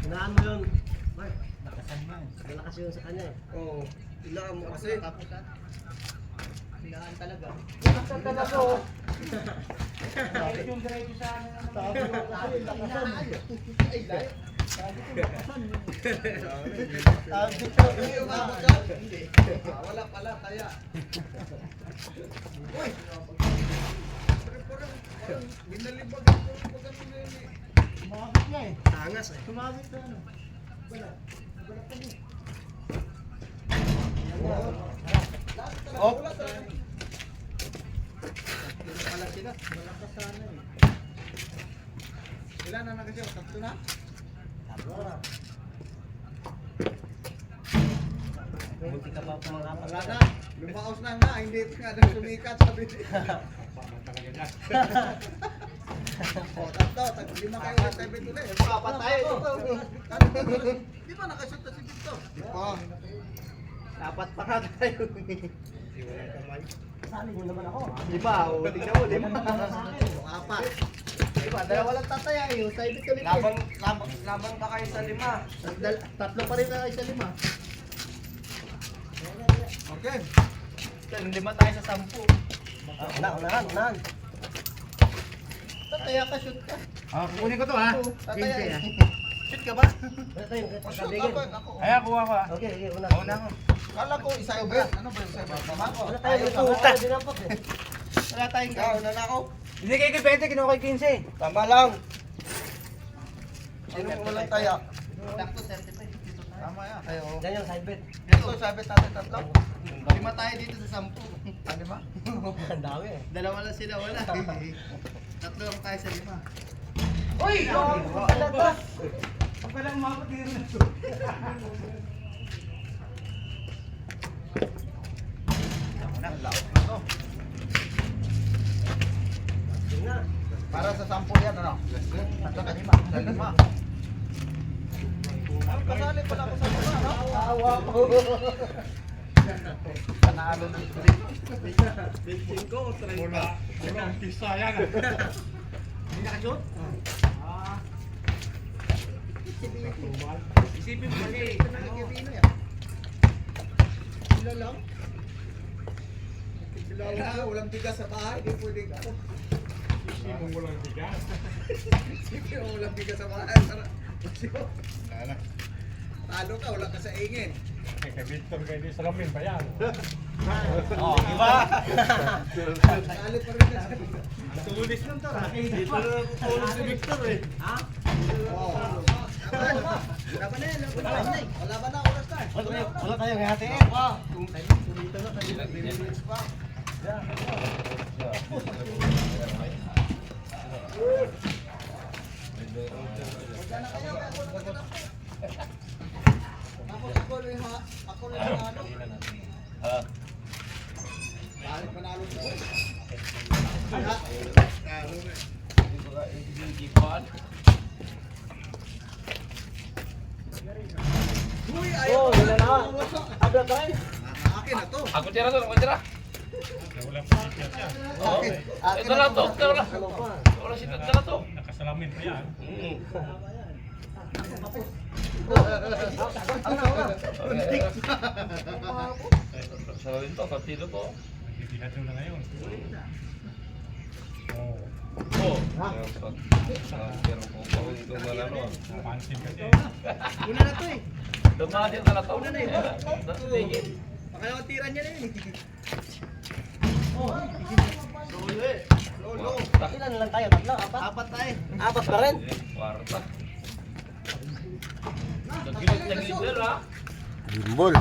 Hinaan mo yun. Mark, Lakasan mo. malakas yun sa kanya eh. Oo. Ilaan mo kasi. Tapos at hinaan talaga. Lakasan talaga oh. Kahit yung diretso sa ano naman. Sabi mo kasi lakasan. Ay, layo. Sabi ko. Hindi umabot ka? Hindi. Wala pala, kaya. Uy! Parang binalibag ako pag ano na yun eh. Sumabit niya eh. Tangas eh. Sumabit na ano. Wala. Wala pa niya. Oh! Wala talaga. Wala sila. Malakas sana eh. Ilan na kasi? Tatlo na? Munti ka pa pumangkapat. Wala na. Lumaos na nga. Hindi nga na sumikat. Sabi niya. O, tatlo. Lima kayo sa 7 ulit. Apat tayo dito. Di ba nakashoot na si Victor? Apat pa nga tayo. Sali mo naman ako. Lima, o tingnan mo, lima. Apat. Diba, dalawa lang tataya eh. Yung side ulit eh. Laban pa kayo sa 5. Tatlo pa rin tayo sa lima. Okay. Lima tayo sa 10. Unahan. Tataya ka, shoot ka. Kukunin ko to ha. Tataya. Shoot ka ba? Tataya, Shoot kabigin. ako. Ayan, kuha ko ha. Okay, una. Una ko. Kala ko isa yung bet. Ano ba yung isa yung bet? Tama ko. Wala tayo dito. Wala dinampak eh. Wala tayong Ikaw, una na ako. Hindi kayo kay 20, kinuha kay 15. Tama lang. Sino mo lang taya? Sakto, 35. Tama yan. Ayo. Yan yung side bet. Ito, sabi natin tatlo. 5 tayo dito sa 10. Ano ba? Ang dami eh. Dalawa lang sila, wala. Tatlo lang tayo sa 5. Uy! Talaga! Ang palang umabot din na ito. Para sa 10 yan, ano? Tatlo ka 5. Sa 5. Ang kasali pala ako sa 5, no? Awa ko. Panalo ng 25 o 30? Wala, umpisa yan. Hindi nakashoot? Isipin mo mali. Sila lang? Kaya walang bigas sa bahay, hindi pwedeng ako. Isipin mo walang bigas. Sige, walang bigas sa bahay. Wala. Talo ka, wala ka sa ingin. Kay Victor, kay di salamin pa yan. Oo, di ba? Talo pa rin na. Tulis lang to ha. Dito na tutulog si Victor eh. Ha? Oo. Laban na yan, laban na. Laban na, oras na. Wala tayong hatiin. Kumita na, kanina 3 minutes pa. Huwag na kayo, tapos ako rin ano. Balik panalo ko. Uy, ayaw Oh, ko wala na. Abra tayo. Akin na to. Ako tira to, ako tira. Wala pa bigas yan. Akin Ito lang to, ito lang. Ano pa? Wala siya, ito lang to. Nakasalamin pa yan. Salawin to, partido to. Nagbibilado na ngayon. Oo. Oh. Pero kung ako dito malano. Pansin kasi. Una na to eh. Dumaan din na to. Una na yun. Tingin. Kaya ang tira niya na yun. Lolo. Ilan lang tayo? Tatlo? Apat? Apat tayo. Apat pa rin? Kwarta. Nagilid ha. Gimbal.